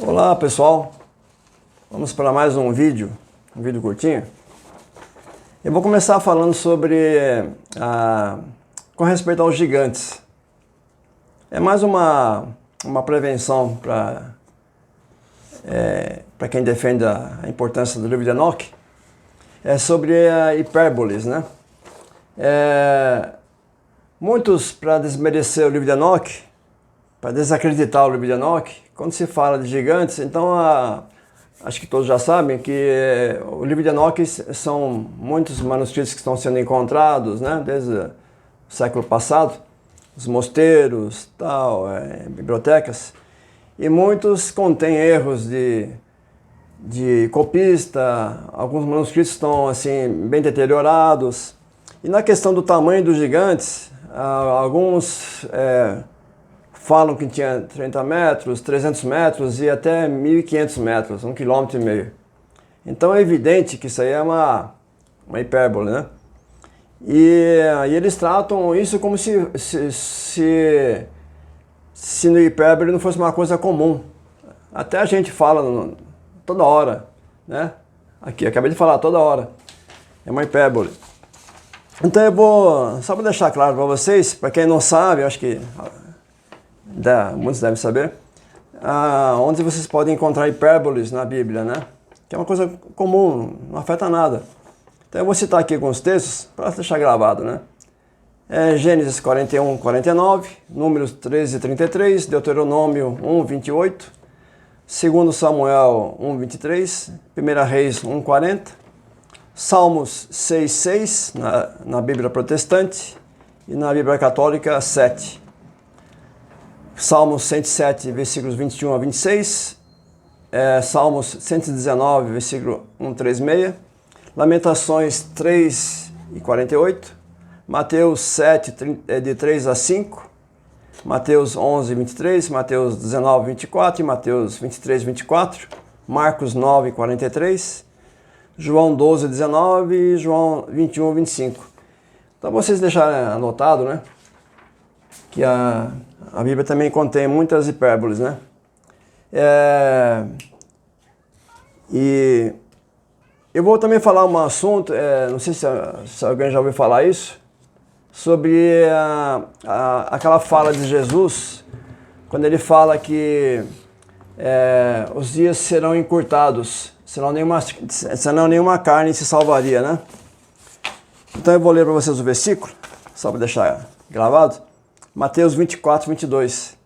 Olá pessoal, vamos para mais um vídeo curtinho. Eu vou começar falando sobre, com respeito aos gigantes. É mais uma prevenção para quem defende a importância do livro de Enoque. É sobre a hipérboles, né? Muitos, para desmerecer o livro de Enoque, para desacreditar o livro de Enoque, quando se fala de gigantes, então acho que todos já sabem que o livro de Enoque são muitos manuscritos que estão sendo encontrados, né, desde o século passado, os mosteiros, bibliotecas, e muitos contêm erros de copista, alguns manuscritos estão assim bem deteriorados. E na questão do tamanho dos gigantes, alguns falam que tinha 30 metros, 300 metros e até 1.500 metros, 1,5 km. Então é evidente que isso aí é uma hipérbole, né? E eles tratam isso como se no hipérbole não fosse uma coisa comum. Até a gente fala toda hora, né? Aqui, acabei de falar toda hora. É uma hipérbole. Então eu vou, só para deixar claro para vocês, para quem não sabe, eu acho que muitos devem saber, onde vocês podem encontrar hipérboles na Bíblia, né? Que é uma coisa comum, não afeta nada. Então eu vou citar aqui alguns textos para deixar gravado, né? Gênesis 41, 49, Números 13, 33, Deuteronômio 1, 28, 2 Samuel 1, 23, 1 Reis 1, 40, Salmos 6, 6, na Bíblia protestante, e na Bíblia católica 7. Salmos 107, versículos 21 a 26, Salmos 119, versículo 136, Lamentações 3 e 48, Mateus 7, de 3 a 5, Mateus 11, 23, Mateus 19, 24 e Mateus 23, 24, Marcos 9, 43, João 12, 19 e João 21, 25. Então vocês deixarem anotado, né, que a Bíblia também contém muitas hipérboles, né? E eu vou também falar um assunto, não sei se alguém já ouviu falar isso, sobre aquela fala de Jesus, quando ele fala que os dias serão encurtados, senão nenhuma carne se salvaria, né? Então eu vou ler para vocês o versículo, só para deixar gravado. Mateus 24, 22.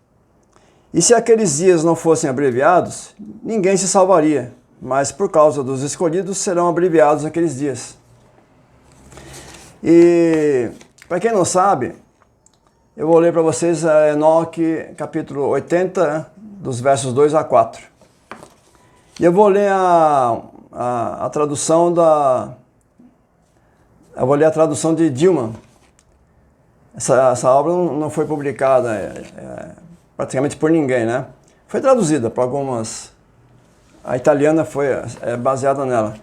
E se aqueles dias não fossem abreviados, ninguém se salvaria, mas por causa dos escolhidos serão abreviados aqueles dias. E, para quem não sabe, eu vou ler para vocês Enoque, capítulo 80, dos versos 2 a 4. E eu vou ler a tradução Eu vou ler a tradução de Dillmann. Essa obra não foi publicada praticamente por ninguém, né? Foi traduzida para algumas. A italiana foi baseada nela,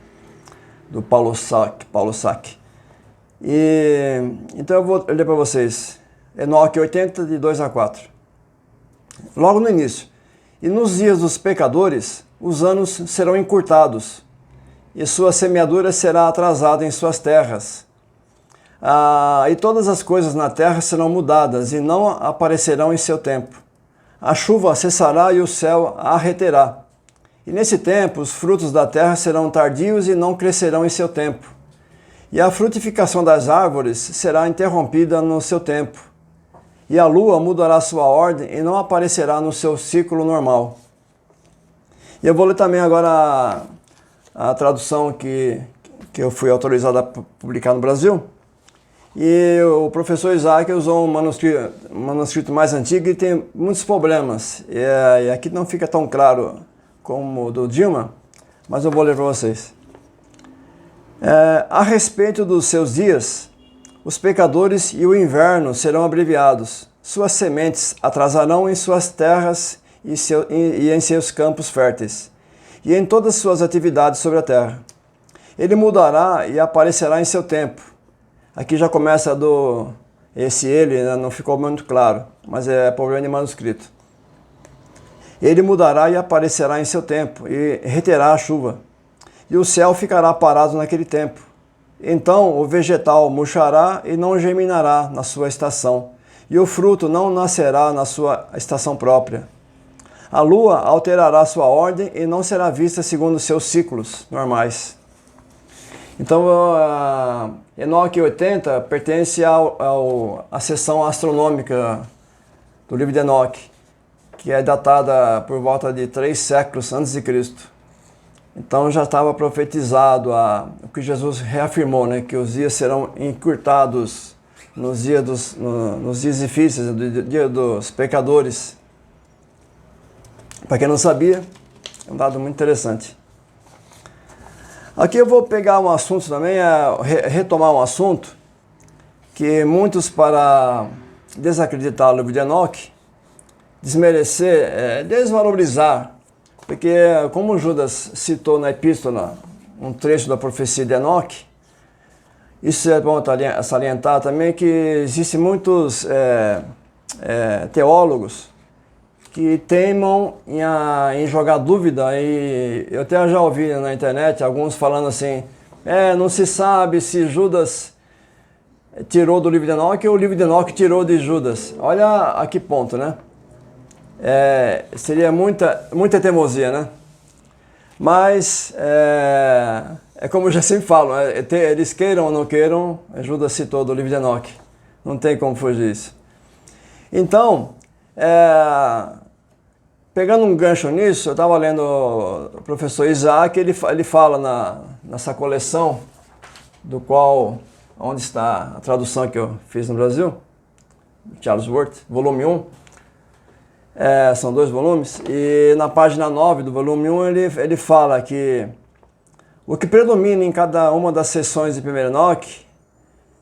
do Paulo Sacchi. Então eu vou ler para vocês. Enoque 80, de 2 a 4. Logo no início. E nos dias dos pecadores, os anos serão encurtados, e sua semeadura será atrasada em suas terras. E todas as coisas na terra serão mudadas e não aparecerão em seu tempo. A chuva cessará e o céu arreterá. E nesse tempo os frutos da terra serão tardios e não crescerão em seu tempo. E a frutificação das árvores será interrompida no seu tempo. E a lua mudará sua ordem e não aparecerá no seu ciclo normal. E eu vou ler também agora a tradução que eu fui autorizado a publicar no Brasil. E o professor Isaac usou um manuscrito mais antigo e tem muitos problemas. E aqui não fica tão claro como o do Dillmann, mas eu vou ler para vocês. A respeito dos seus dias, os pecadores e o inverno serão abreviados. Suas sementes atrasarão em suas terras e em seus campos férteis, e em todas suas atividades sobre a terra. Ele mudará e aparecerá em seu tempo. Aqui já começa ele, né, não ficou muito claro, mas é problema de manuscrito. Ele mudará e aparecerá em seu tempo, e reterá a chuva. E o céu ficará parado naquele tempo. Então o vegetal murchará e não germinará na sua estação, e o fruto não nascerá na sua estação própria. A lua alterará sua ordem e não será vista segundo seus ciclos normais. Então, Enoque 80 pertence à seção astronômica do livro de Enoque, que é datada por volta de 3 séculos antes de Cristo. Então já estava profetizado o que Jesus reafirmou, né, que os dias serão encurtados nos dias difíceis, no dia dos pecadores. Para quem não sabia, é um dado muito interessante. Aqui eu vou pegar um assunto também, retomar um assunto que muitos, para desacreditar o livro de Enoque, desmerecer, desvalorizar, porque como Judas citou na epístola um trecho da profecia de Enoque, isso é bom salientar também que existem muitos teólogos que teimam em jogar dúvida, e eu até já ouvi na internet alguns falando assim, não se sabe se Judas tirou do livro de Enoque ou o livro de Enoque tirou de Judas. Olha a que ponto, né? Seria muita teimosia, né? Mas, como eu já sempre falo, eles queiram ou não queiram, Judas citou do livro de Enoque. Não tem como fugir disso. Então, pegando um gancho nisso, eu estava lendo o professor Isaac, ele fala nessa coleção, onde está a tradução que eu fiz no Brasil, Charles Worth, volume 1, são 2 volumes, e na página 9 do volume 1 ele fala que o que predomina em cada uma das seções de 1 Enoque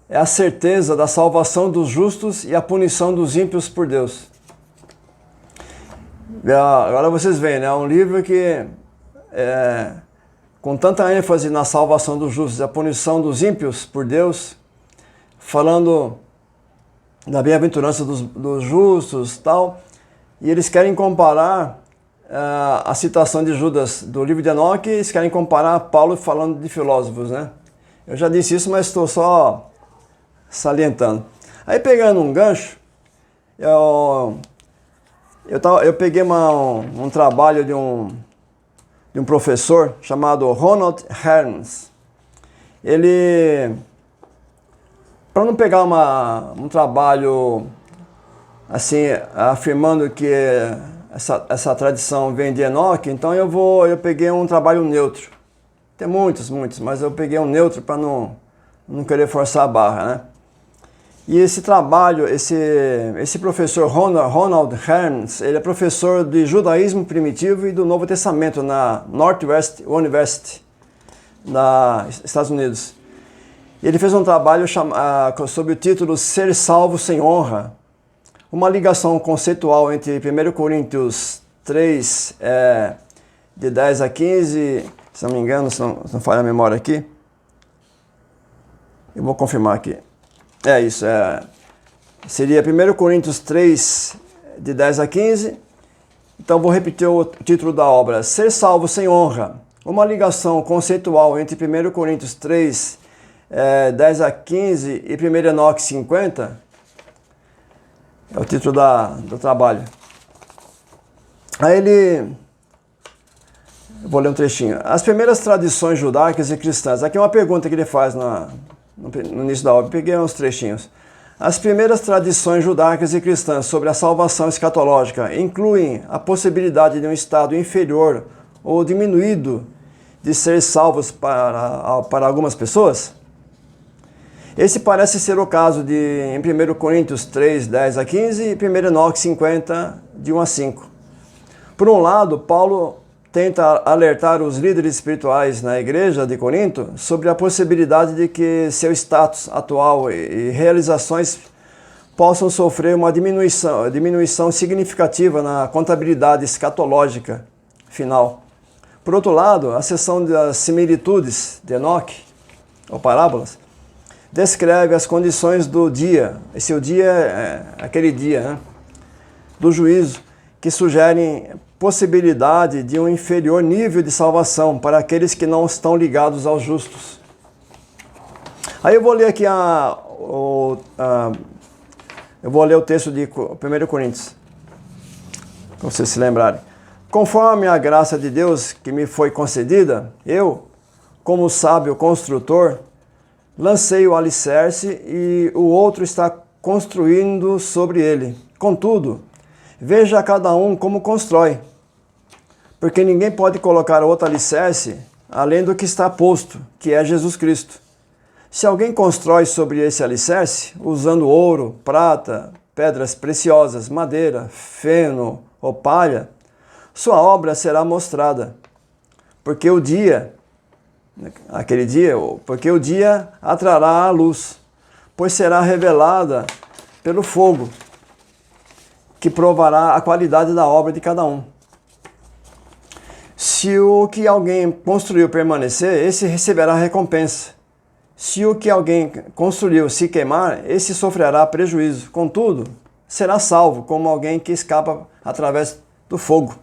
é a certeza da salvação dos justos e a punição dos ímpios por Deus. Agora vocês veem, né? É um livro que, com tanta ênfase na salvação dos justos e a punição dos ímpios por Deus, falando da bem-aventurança dos justos e tal, e eles querem comparar a citação de Judas do livro de Enoque, eles querem comparar Paulo falando de filósofos, né? Eu já disse isso, mas estou só salientando. Aí, pegando um gancho, eu peguei um trabalho de um professor chamado Ronald Herms. Ele, para não pegar um trabalho assim, afirmando que essa tradição vem de Enoque, então eu peguei um trabalho neutro. Tem muitos, mas eu peguei um neutro para não querer forçar a barra, né? E esse trabalho, esse professor Ronald Herms, ele é professor de judaísmo primitivo e do Novo Testamento na Northwest University, nos Estados Unidos. E ele fez um trabalho sob o título Ser Salvo Sem Honra, uma ligação conceitual entre 1 Coríntios 3, de 10 a 15, se não me engano, se não falha a memória aqui. Eu vou confirmar aqui. Seria 1 Coríntios 3, de 10 a 15. Então vou repetir o título da obra. Ser salvo sem honra. Uma ligação conceitual entre 1 Coríntios 3, 10 a 15 e 1 Enoque 50. É o título do trabalho. Aí eu vou ler um trechinho. As primeiras tradições judaicas e cristãs. Aqui é uma pergunta que ele faz no início da obra. Peguei uns trechinhos. As primeiras tradições judaicas e cristãs sobre a salvação escatológica incluem a possibilidade de um estado inferior ou diminuído de ser salvos para algumas pessoas? Esse parece ser o caso em 1 Coríntios 3, 10 a 15 e 1 Enoque 50, de 1 a 5. Por um lado, Paulo tenta alertar os líderes espirituais na igreja de Corinto sobre a possibilidade de que seu status atual e realizações possam sofrer uma diminuição significativa na contabilidade escatológica final. Por outro lado, a seção das similitudes de Enoque, ou parábolas, descreve as condições do dia, aquele dia, né, do juízo, que sugerem possibilidade de um inferior nível de salvação para aqueles que não estão ligados aos justos. Aí eu vou ler aqui eu vou ler o texto de 1 Coríntios, para vocês se lembrarem. Conforme a graça de Deus que me foi concedida, eu, como sábio construtor, lancei o alicerce e o outro está construindo sobre ele. Contudo, veja cada um como constrói, porque ninguém pode colocar outro alicerce além do que está posto, que é Jesus Cristo. Se alguém constrói sobre esse alicerce, usando ouro, prata, pedras preciosas, madeira, feno ou palha, sua obra será mostrada, porque o dia atrará a luz, pois será revelada pelo fogo, que provará a qualidade da obra de cada um. Se o que alguém construiu permanecer, esse receberá recompensa. Se o que alguém construiu se queimar, esse sofrerá prejuízo. Contudo, será salvo, como alguém que escapa através do fogo.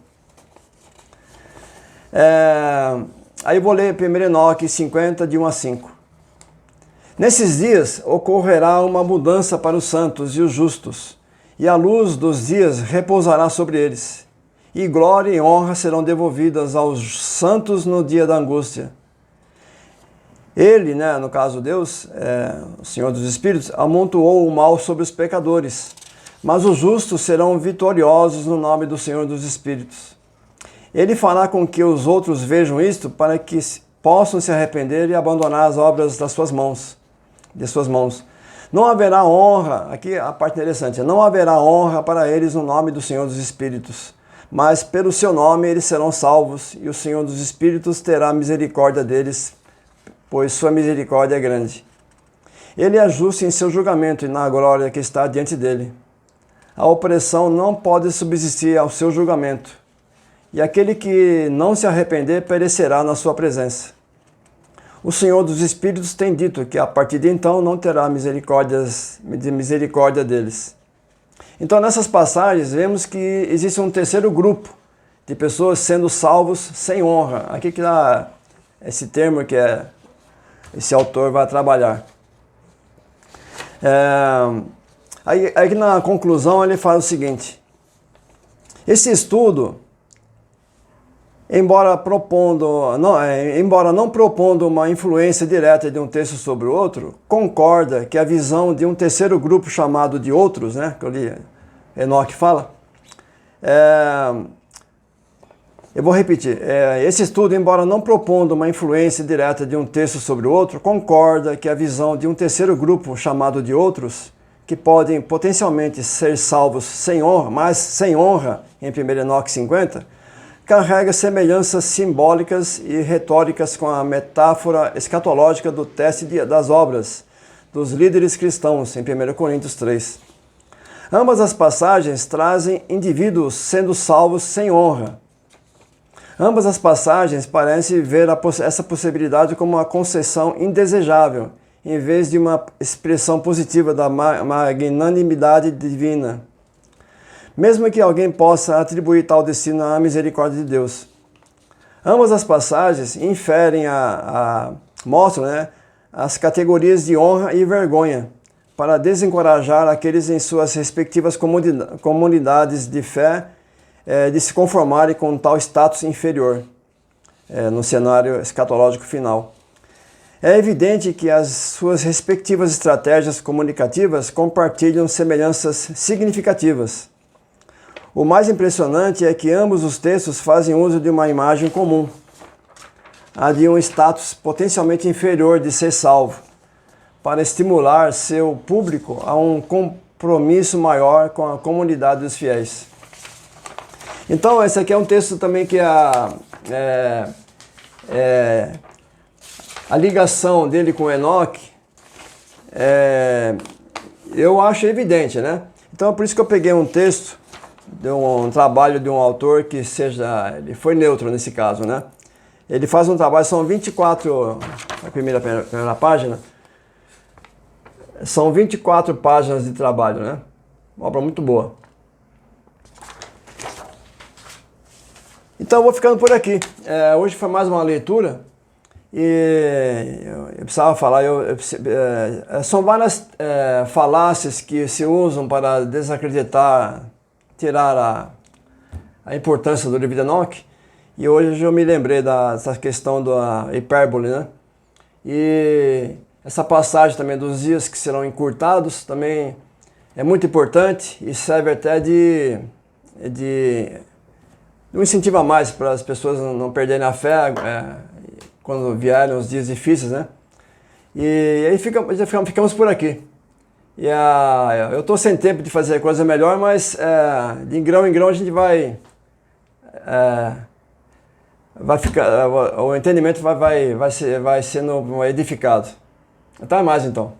Aí eu vou ler 1 Enoque 50, de 1 a 5. Nesses dias ocorrerá uma mudança para os santos e os justos, e a luz dos dias repousará sobre eles, e glória e honra serão devolvidas aos santos no dia da angústia. Ele, no caso Deus, o Senhor dos Espíritos, amontoou o mal sobre os pecadores, mas os justos serão vitoriosos no nome do Senhor dos Espíritos. Ele fará com que os outros vejam isto para que possam se arrepender e abandonar as obras de suas mãos. Não haverá honra, aqui a parte interessante, não haverá honra para eles no nome do Senhor dos Espíritos, mas pelo seu nome eles serão salvos, e o Senhor dos Espíritos terá misericórdia deles, pois sua misericórdia é grande. Ele é justo em seu julgamento e na glória que está diante dele. A opressão não pode subsistir ao seu julgamento, e aquele que não se arrepender perecerá na sua presença. O Senhor dos Espíritos tem dito que a partir de então não terá misericórdia deles. Então nessas passagens vemos que existe um terceiro grupo de pessoas sendo salvos sem honra. Aqui que dá esse termo que esse autor vai trabalhar. Aí na conclusão ele faz o seguinte: esse estudo, embora não propondo uma influência direta de um texto sobre o outro, concorda que a visão de um terceiro grupo chamado de outros, que eu li, Enoque fala, eu vou repetir, esse estudo, embora não propondo uma influência direta de um texto sobre o outro, concorda que a visão de um terceiro grupo chamado de outros, que podem potencialmente ser salvos sem honra, mas sem honra, em 1 Enoque 50, carrega semelhanças simbólicas e retóricas com a metáfora escatológica do teste das obras dos líderes cristãos, em 1 Coríntios 3. Ambas as passagens trazem indivíduos sendo salvos sem honra. Ambas as passagens parecem ver essa possibilidade como uma concessão indesejável, em vez de uma expressão positiva da magnanimidade divina. Mesmo que alguém possa atribuir tal destino à misericórdia de Deus. Ambas as passagens mostram as categorias de honra e vergonha, para desencorajar aqueles em suas respectivas comunidades de fé de se conformarem com tal status inferior no cenário escatológico final. É evidente que as suas respectivas estratégias comunicativas compartilham semelhanças significativas. O mais impressionante é que ambos os textos fazem uso de uma imagem comum, a de um status potencialmente inferior de ser salvo, para estimular seu público a um compromisso maior com a comunidade dos fiéis. Então, esse aqui é um texto também que a ligação dele com Enoque, eu acho evidente, Então, é por isso que eu peguei um texto de um trabalho de um autor que ele foi neutro nesse caso, Ele faz um trabalho, são 24, a primeira página, são 24 páginas de trabalho, Uma obra muito boa. Então eu vou ficando por aqui. Hoje foi mais uma leitura e eu precisava falar, são várias falácias que se usam para desacreditar, tirar a importância do livro de Enoque, e hoje eu me lembrei dessa questão da hipérbole, né? E essa passagem também dos dias que serão encurtados também é muito importante e serve até de um incentivo a mais para as pessoas não perderem a fé quando vierem os dias difíceis, né? E aí ficamos por aqui. Eu estou sem tempo de fazer coisa melhor, mas de grão em grão a gente vai ficar, o entendimento vai sendo edificado. Até mais então.